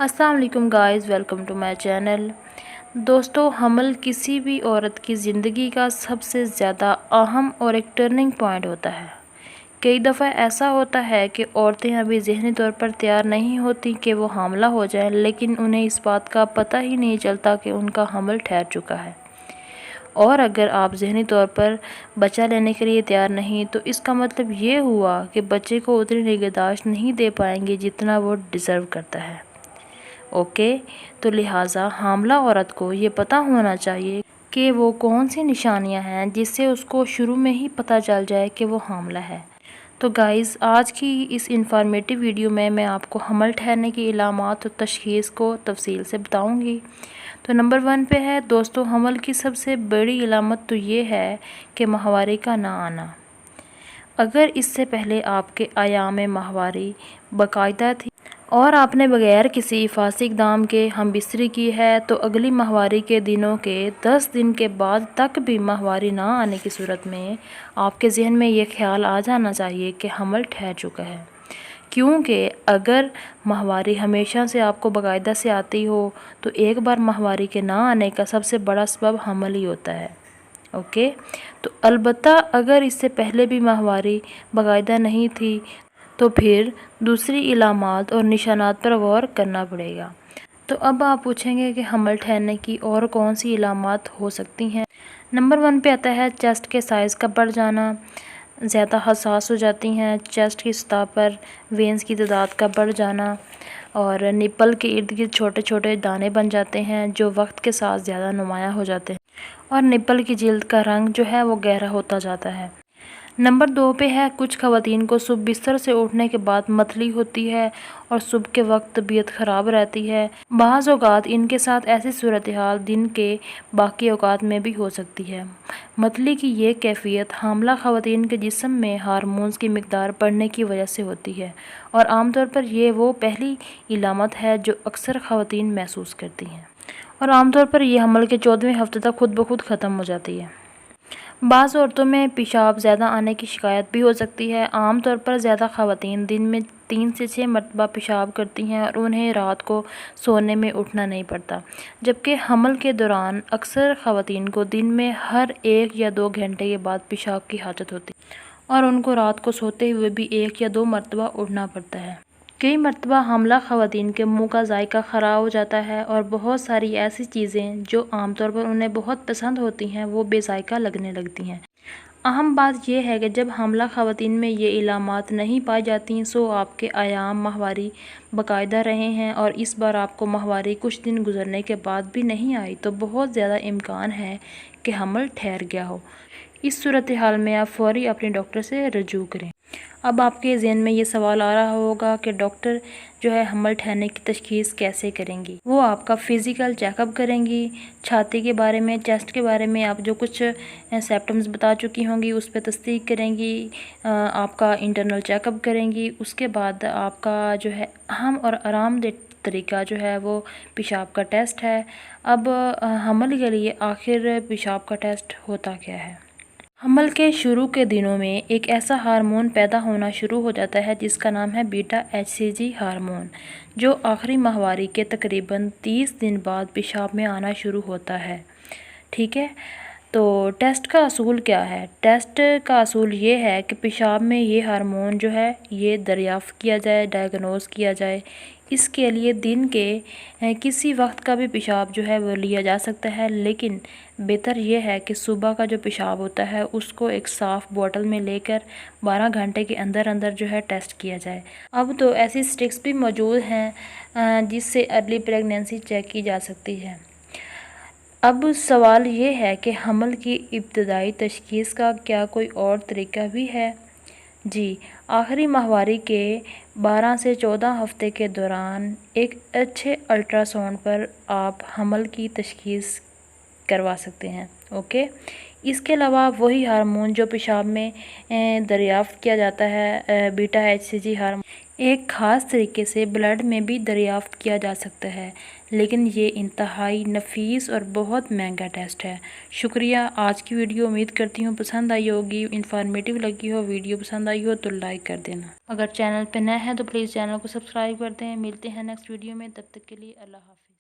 السلام علیکم guys, welcome to my channel. دوستو، حمل کسی بھی عورت کی زندگی کا سب سے زیادہ اہم اور ایک ٹرننگ پوائنٹ ہوتا ہے۔ کئی دفعہ ایسا ہوتا ہے کہ عورتیں ابھی ذہنی طور پر تیار نہیں ہوتی کہ وہ حاملہ ہو جائیں، لیکن انہیں اس بات کا پتہ ہی نہیں چلتا کہ ان کا حمل ٹھہر چکا ہے۔ اور اگر آپ ذہنی طور پر بچہ لینے کے لیے تیار نہیں، تو اس کا مطلب یہ ہوا کہ بچے کو اتنی نگہداشت نہیں دے پائیں گے جتنا وہ ڈیزرو کرتا ہے۔ اوکے، تو لہٰذا حاملہ عورت کو یہ پتہ ہونا چاہیے کہ وہ کون سی نشانیاں ہیں جس سے اس کو شروع میں ہی پتہ چل جائے کہ وہ حاملہ ہے۔ تو گائز، آج کی اس انفارمیٹیو ویڈیو میں آپ کو حمل ٹھہرنے کی علامات اور تشخیص کو تفصیل سے بتاؤں گی۔ تو نمبر 1 پہ ہے دوستو، حمل کی سب سے بڑی علامت تو یہ ہے کہ ماہواری کا نہ آنا۔ اگر اس سے پہلے آپ کے ایام ماہواری باقاعدہ تھی اور آپ نے بغیر کسی حفاظتی اقدام کے ہم بستری کی ہے، تو اگلی ماہواری کے دنوں کے 10 دن کے بعد تک بھی ماہواری نہ آنے کی صورت میں آپ کے ذہن میں یہ خیال آ جانا چاہیے کہ حمل ٹھہر چکا ہے، کیونکہ اگر ماہواری ہمیشہ سے آپ کو باقاعدہ سے آتی ہو تو ایک بار ماہواری کے نہ آنے کا سب سے بڑا سبب حمل ہی ہوتا ہے۔ اوکے، تو البتہ اگر اس سے پہلے بھی ماہواری باقاعدہ نہیں تھی تو پھر دوسری علامات اور نشانات پر غور کرنا پڑے گا۔ تو اب آپ پوچھیں گے کہ حمل ٹھہرنے کی اور کون سی علامات ہو سکتی ہیں۔ نمبر 1 پہ آتا ہے چیسٹ کے سائز کا بڑھ جانا، زیادہ حساس ہو جاتی ہیں، چیسٹ کی سطح پر وینز کی تعداد کا بڑھ جانا، اور نپل کے ارد گرد چھوٹے چھوٹے دانے بن جاتے ہیں جو وقت کے ساتھ زیادہ نمایاں ہو جاتے ہیں، اور نپل کی جلد کا رنگ جو ہے وہ گہرا ہوتا جاتا ہے۔ نمبر 2 پہ ہے کچھ خواتین کو صبح بستر سے اٹھنے کے بعد متلی ہوتی ہے اور صبح کے وقت طبیعت خراب رہتی ہے۔ بعض اوقات ان کے ساتھ ایسی صورتحال دن کے باقی اوقات میں بھی ہو سکتی ہے۔ متلی کی یہ کیفیت حاملہ خواتین کے جسم میں ہارمونز کی مقدار بڑھنے کی وجہ سے ہوتی ہے، اور عام طور پر یہ وہ پہلی علامت ہے جو اکثر خواتین محسوس کرتی ہیں، اور عام طور پر یہ حمل کے 14ویں ہفتے تک خود بخود ختم ہو جاتی ہے۔ بعض عورتوں میں پیشاب زیادہ آنے کی شکایت بھی ہو سکتی ہے۔ عام طور پر زیادہ خواتین دن میں 3 سے 6 مرتبہ پیشاب کرتی ہیں اور انہیں رات کو سونے میں اٹھنا نہیں پڑتا، جبکہ حمل کے دوران اکثر خواتین کو دن میں ہر 1 یا 2 گھنٹے کے بعد پیشاب کی حاجت ہوتی ہے، اور ان کو رات کو سوتے ہوئے بھی 1 یا 2 مرتبہ اٹھنا پڑتا ہے۔ کئی مرتبہ حاملہ خواتین کے منہ کا ذائقہ خراب ہو جاتا ہے، اور بہت ساری ایسی چیزیں جو عام طور پر انہیں بہت پسند ہوتی ہیں وہ بے ذائقہ لگنے لگتی ہیں۔ اہم بات یہ ہے کہ جب حاملہ خواتین میں یہ علامات نہیں پائی جاتی، سو آپ کے ایام ماہواری باقاعدہ رہے ہیں اور اس بار آپ کو ماہواری کچھ دن گزرنے کے بعد بھی نہیں آئی، تو بہت زیادہ امکان ہے کہ حمل ٹھہر گیا ہو۔ اس صورتحال میں آپ فوری اپنے ڈاکٹر سے رجوع کریں۔ اب آپ کے ذہن میں یہ سوال آ رہا ہوگا کہ ڈاکٹر جو ہے حمل ٹھہرنے کی تشخیص کیسے کریں گی؟ وہ آپ کا فزیکل چیک اپ کریں گی، چھاتی کے بارے میں، چیسٹ کے بارے میں آپ جو کچھ سیپٹمز بتا چکی ہوں گی اس پہ تصدیق کریں گی، آپ کا انٹرنل چیک اپ کریں گی۔ اس کے بعد آپ کا جو ہے اہم اور آرام دہ طریقہ جو ہے وہ پیشاب کا ٹیسٹ ہے۔ اب حمل کے لیے آخر پیشاب کا ٹیسٹ ہوتا کیا ہے؟ حمل کے شروع کے دنوں میں ایک ایسا ہارمون پیدا ہونا شروع ہو جاتا ہے جس کا نام ہے بیٹا HCG ہارمون، جو آخری ماہواری کے تقریباً 30 دن بعد پیشاب میں آنا شروع ہوتا ہے۔ ٹھیک ہے، تو ٹیسٹ کا اصول کیا ہے؟ ٹیسٹ کا اصول یہ ہے کہ پیشاب میں یہ ہارمون جو ہے یہ دریافت کیا جائے، ڈائگنوز کیا جائے۔ اس کے لیے دن کے کسی وقت کا بھی پیشاب جو ہے وہ لیا جا سکتا ہے، لیکن بہتر یہ ہے کہ صبح کا جو پیشاب ہوتا ہے اس کو ایک صاف بوتل میں لے کر 12 گھنٹے کے اندر اندر جو ہے ٹیسٹ کیا جائے۔ اب تو ایسی سٹکس بھی موجود ہیں جس سے ارلی پریگنینسی چیک کی جا سکتی ہے۔ اب سوال یہ ہے کہ حمل کی ابتدائی تشخیص کا کیا کوئی اور طریقہ بھی ہے؟ جی، آخری ماہواری کے 12 سے 14 ہفتے کے دوران ایک اچھے الٹرا ساؤنڈ پر آپ حمل کی تشخیص کروا سکتے ہیں۔ اوکے، اس کے علاوہ وہی ہارمون جو پیشاب میں دریافت کیا جاتا ہے، بیٹا HCG ہارمون، ایک خاص طریقے سے بلڈ میں بھی دریافت کیا جا سکتا ہے، لیکن یہ انتہائی نفیس اور بہت مہنگا ٹیسٹ ہے۔ شکریہ آج کی ویڈیو امید کرتی ہوں پسند آئی ہوگی، انفارمیٹیو لگی ہو۔ ویڈیو پسند آئی ہو تو لائک کر دینا۔ اگر چینل پہ نئے ہیں تو پلیز چینل کو سبسکرائب کر دیں۔ ملتے ہیں نیکسٹ ویڈیو میں، تب تک کے لیے اللہ حافظ۔